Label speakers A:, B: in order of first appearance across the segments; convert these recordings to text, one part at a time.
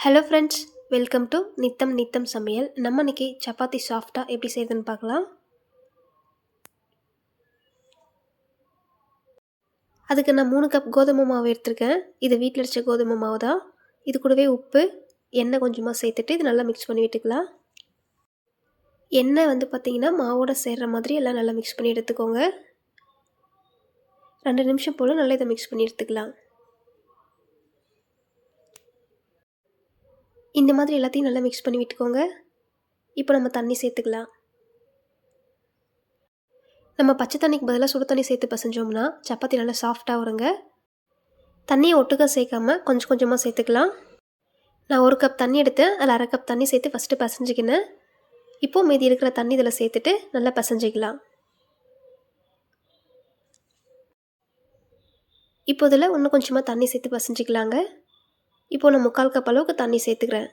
A: Hello friends, welcome to நித்தம் நித்தம் சமையல். நம்ம இன்னைக்கு சப்பாத்தி சாஃப்டாக எப்படி செய்யுதுன்னு பார்க்கலாம். அதுக்கு நான் 3 கப் கோதுமை மாவு எடுத்திருக்கேன். இது வீட்டில் அரைச்ச கோதுமை மாவு தான். இது கூடவே உப்பு, எண்ணெய் கொஞ்சமாக சேர்த்துட்டு இது நல்லா மிக்ஸ் பண்ணி விட்டுக்கலாம். எண்ணெய் பார்த்திங்கன்னா மாவோட சேர்கிற மாதிரி எல்லாம் நல்லா மிக்ஸ் பண்ணி எடுத்துக்கோங்க. 2 நிமிஷம் போல் நல்லா இதை மிக்ஸ் பண்ணி எடுத்துக்கலாம். இந்த மாதிரி எல்லாத்தையும் நல்லா மிக்ஸ் பண்ணி விட்டுக்கோங்க. இப்போ நம்ம தண்ணி சேர்த்துக்கலாம். நம்ம பச்சை தண்ணிக்கு பதிலாக சுடு தண்ணி சேர்த்து பசைஞ்சோம்னா சப்பாத்தி நல்லா சாஃப்டாக வருங்க. தண்ணியை ஒட்டுக்கா சேர்க்காம கொஞ்சம் கொஞ்சமாக சேர்த்துக்கலாம். நான் 1 கப் தண்ணி எடுத்தேன். அதில் 1/2 கப் தண்ணி சேர்த்து ஃபஸ்ட்டு பசைஞ்சிக்கினேன். இப்போது மீதி இருக்கிற தண்ணி இதில் சேர்த்துட்டு நல்லா பசைஞ்சிக்கலாம். இப்போ இதில் இன்னும் கொஞ்சமாக தண்ணி சேர்த்து பசைஞ்சிக்கலாங்க. இப்போது நான் 3/4 கப் அளவுக்கு தண்ணி சேர்த்துக்கிறேன்.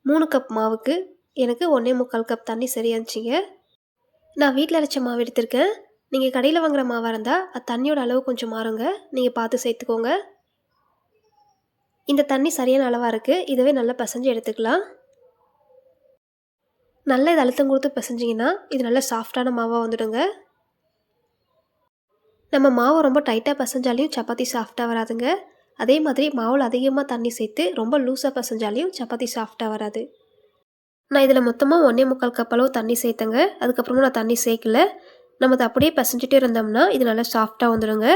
A: 3 கப் மாவுக்கு எனக்கு 1.25 கப் தண்ணி சரியாச்சுங்க. நான் வீட்டில் அரைச்ச மாவு எடுத்திருக்கேன். நீங்கள் கடையில் வாங்குகிற மாவாக இருந்தால் அது தண்ணியோட அளவு கொஞ்சம் மாறுங்க. நீங்கள் பார்த்து சேர்த்துக்கோங்க. இந்த தண்ணி சரியான அளவாக இருக்குது. இதுவே நல்லா பிசைஞ்சு எடுத்துக்கலாம். நல்லா இது அழுத்தம் கொடுத்து பிசைஞ்சிங்கன்னா இது நல்லா சாஃப்டான மாவாக வந்துடுங்க. நம்ம மாவை ரொம்ப டைட்டாக பிசைஞ்சாலையும் சப்பாத்தி சாஃப்டாக வராதுங்க. அதே மாதிரி மாவில் அதிகமாக தண்ணி சேர்த்து ரொம்ப லூஸாக பிசைஞ்சாலையும் சப்பாத்தி சாஃப்டாக வராது. நான் இதில் மொத்தமாக 1.25 கப் அளவு தண்ணி சேர்த்தேங்க. அதுக்கப்புறமா நான் தண்ணி சேர்க்கல. நம்ம அதை அப்படியே பிசைஞ்சிட்டே இருந்தோம்னா இது நல்லா சாஃப்டாக வந்துடுங்க.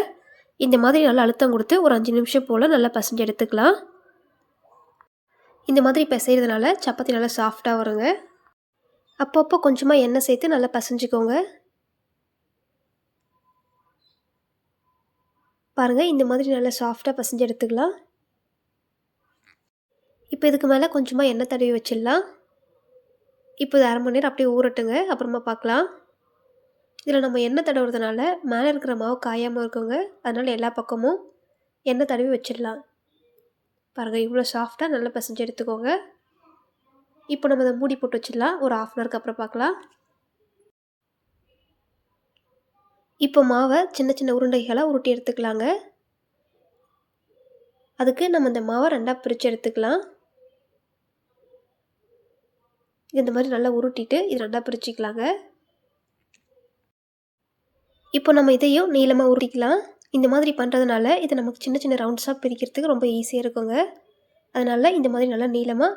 A: இந்த மாதிரி நல்லா அழுத்தம் கொடுத்து ஒரு 5 நிமிஷம் போல் நல்லா பிசைஞ்சு எடுத்துக்கலாம். இந்த மாதிரி பிசைகிறதுனால சப்பாத்தி நல்லா சாஃப்டாக வருங்க. அப்பப்போ கொஞ்சமாக எண்ணெய் சேர்த்து நல்லா பிசைஞ்சிக்கோங்க. பாருங்கள், இந்த மாதிரி நல்லா சாஃப்டாக பிசைஞ்சு எடுத்துக்கலாம். இப்போ இதுக்கு மேலே கொஞ்சமாக எண்ணெய் தடவி வச்சிடலாம். இப்போ இது 1/2 மணி நேரம் அப்படியே ஊறட்டுங்க. அப்புறமா பார்க்கலாம். இதில் நம்ம எண்ணெய் தடவுறதுனால மேலே இருக்கிற மாவு காயாமல் இருக்குங்க. அதனால் எல்லா பக்கமும் எண்ணெய் தடவி வச்சிடலாம். பாருங்கள், இவ்வளோ சாஃப்டாக நல்லா பிசைஞ்சு எடுத்துக்கோங்க. இப்போ நம்ம அதை மூடி போட்டு வச்சிடலாம். ஒரு 1/2 ஹவருக்கு அப்புறம் பார்க்கலாம். இப்போ மாவை சின்ன சின்ன உருண்டைகளாக உருட்டி எடுத்துக்கலாங்க. அதுக்கு நம்ம இந்த மாவை 2ஆக பிரித்து எடுத்துக்கலாம். இந்த மாதிரி நல்லா உருட்டிட்டு இது 2ஆக பிரிச்சுக்கலாங்க. இப்போ நம்ம இதையும் நீளமாக உருட்டிக்கலாம். இந்த மாதிரி பண்ணுறதுனால இது நமக்கு சின்ன சின்ன ரவுண்ட்ஸாக பிரிக்கிறதுக்கு ரொம்ப ஈஸியாக இருக்குங்க. அதனால் இந்த மாதிரி நல்லா நீளமாக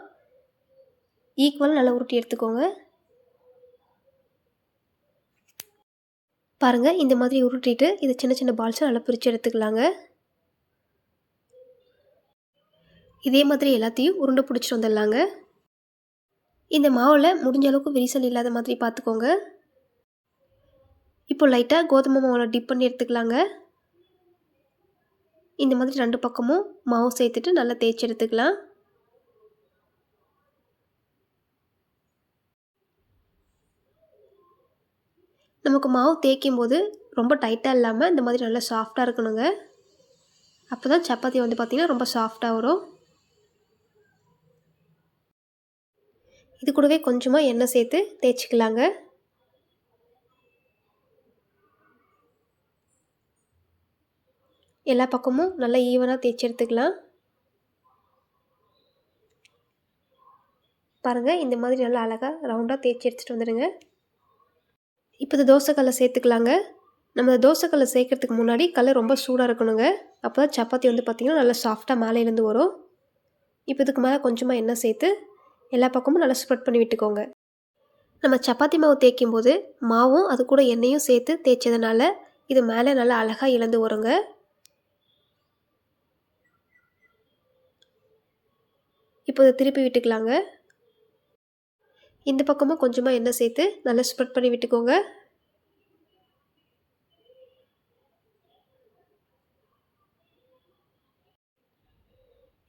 A: ஈக்குவலாக நல்லா உருட்டி எடுத்துக்கோங்க. பாருங்கள், இந்த மாதிரி உருட்டிட்டு இது சின்ன சின்ன பால்ஸை நல்லா பிரித்து எடுத்துக்கலாங்க. இதே மாதிரி எல்லாத்தையும் உருண்டை பிடிச்சிட்டு வந்துடலாங்க. இந்த மாவில் முடிஞ்ச அளவுக்கு விரிசல் இல்லாத மாதிரி பார்த்துக்கோங்க. இப்போ லைட்டாக கோதுமை மாவில் டிப் பண்ணி எடுத்துக்கலாங்க. இந்த மாதிரி 2 பக்கமும் மாவு சேர்த்துட்டு நல்லா தேய்ச்சி எடுத்துக்கலாம். நமக்கு மாவு தேய்க்கும் போது ரொம்ப டைட்டாக இல்லாமல் இந்த மாதிரி நல்லா சாஃப்டாக இருக்கணுங்க. அப்போ தான் சப்பாத்தி பார்த்திங்கன்னா ரொம்ப சாஃப்டாக வரும். இது கூடவே கொஞ்சமாக எண்ணெய் சேர்த்து தேய்ச்சிக்கலாங்க. எல்லா பக்கமும் நல்லா ஈவனாக தேய்ச்சி எடுத்துக்கலாம். பாருங்கள், இந்த மாதிரி நல்லா அழகாக ரவுண்டாக தேய்ச்சி எடுத்துகிட்டு வந்துடுங்க. இப்போ இந்த தோசைக்கல்லை சேர்த்துக்கலாங்க. நம்ம தோசைக்கல்லை சேர்க்கறதுக்கு முன்னாடி கல்லை ரொம்ப சூடாக இருக்கணுங்க. அப்போ தான் சப்பாத்தி பார்த்திங்கன்னா நல்லா சாஃப்டாக மேலேருந்து வரும். இப்போ இதுக்கு மேலே கொஞ்சமாக எண்ணெய் சேர்த்து எல்லா பக்கமும் நல்லா ஸ்ப்ரெட் பண்ணி விட்டுக்கோங்க. நம்ம சப்பாத்தி மாவு தேய்க்கும் போது மாவும் அது கூட எண்ணெயும் சேர்த்து தேய்ச்சதுனால இது மேலே நல்லா அழகாக இழந்து வருங்க. இப்போ இதை திருப்பி விட்டுக்கலாங்க. இந்த பக்கமும் கொஞ்சமாக எண்ணெய் சேர்த்து நல்லா ஸ்ப்ரெட் பண்ணி விட்டுக்கோங்க.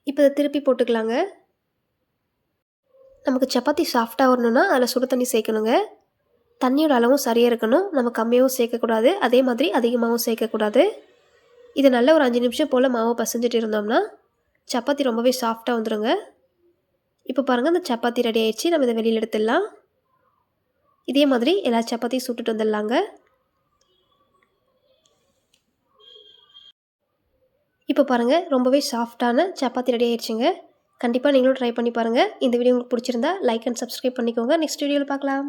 A: இப்போ இதை திருப்பி போட்டுக்கலாங்க. நமக்கு சப்பாத்தி சாஃப்டாக வரணும்னா அதில் சுடு தண்ணி சேர்க்கணுங்க. தண்ணியோட அளவும் சரியாக இருக்கணும். நம்ம கம்மியாகவும் சேர்க்கக்கூடாது, அதே மாதிரி அதிகமாகவும் சேர்க்கக்கூடாது. இது நல்ல ஒரு 5 நிமிஷம் போல் மாவு பசைஞ்சிட்டு இருந்தோம்னா சப்பாத்தி ரொம்பவே சாஃப்டாக வந்துடுங்க. இப்போ பாருங்கள், அந்த சப்பாத்தி ரெடி ஆயிடுச்சு. நம்ம இதை வெளியில் எடுத்துடலாம். இதே மாதிரி எல்லா சப்பாத்தியும் சுட்டுட்டு வந்துடலாங்க. இப்போ பாருங்கள், ரொம்பவே சாஃப்டான சப்பாத்தி ரெடி ஆயிடுச்சுங்க. கண்டிப்பாக நீங்களும் ட்ரை பண்ணி பாருங்கள். இந்த வீடியோ உங்களுக்கு பிடிச்சிருந்தா லைக் அண்ட் சப்ஸ்கிரைப் பண்ணிக்கோங்க. நெக்ஸ்ட் வீடியோவில் பார்க்கலாம்.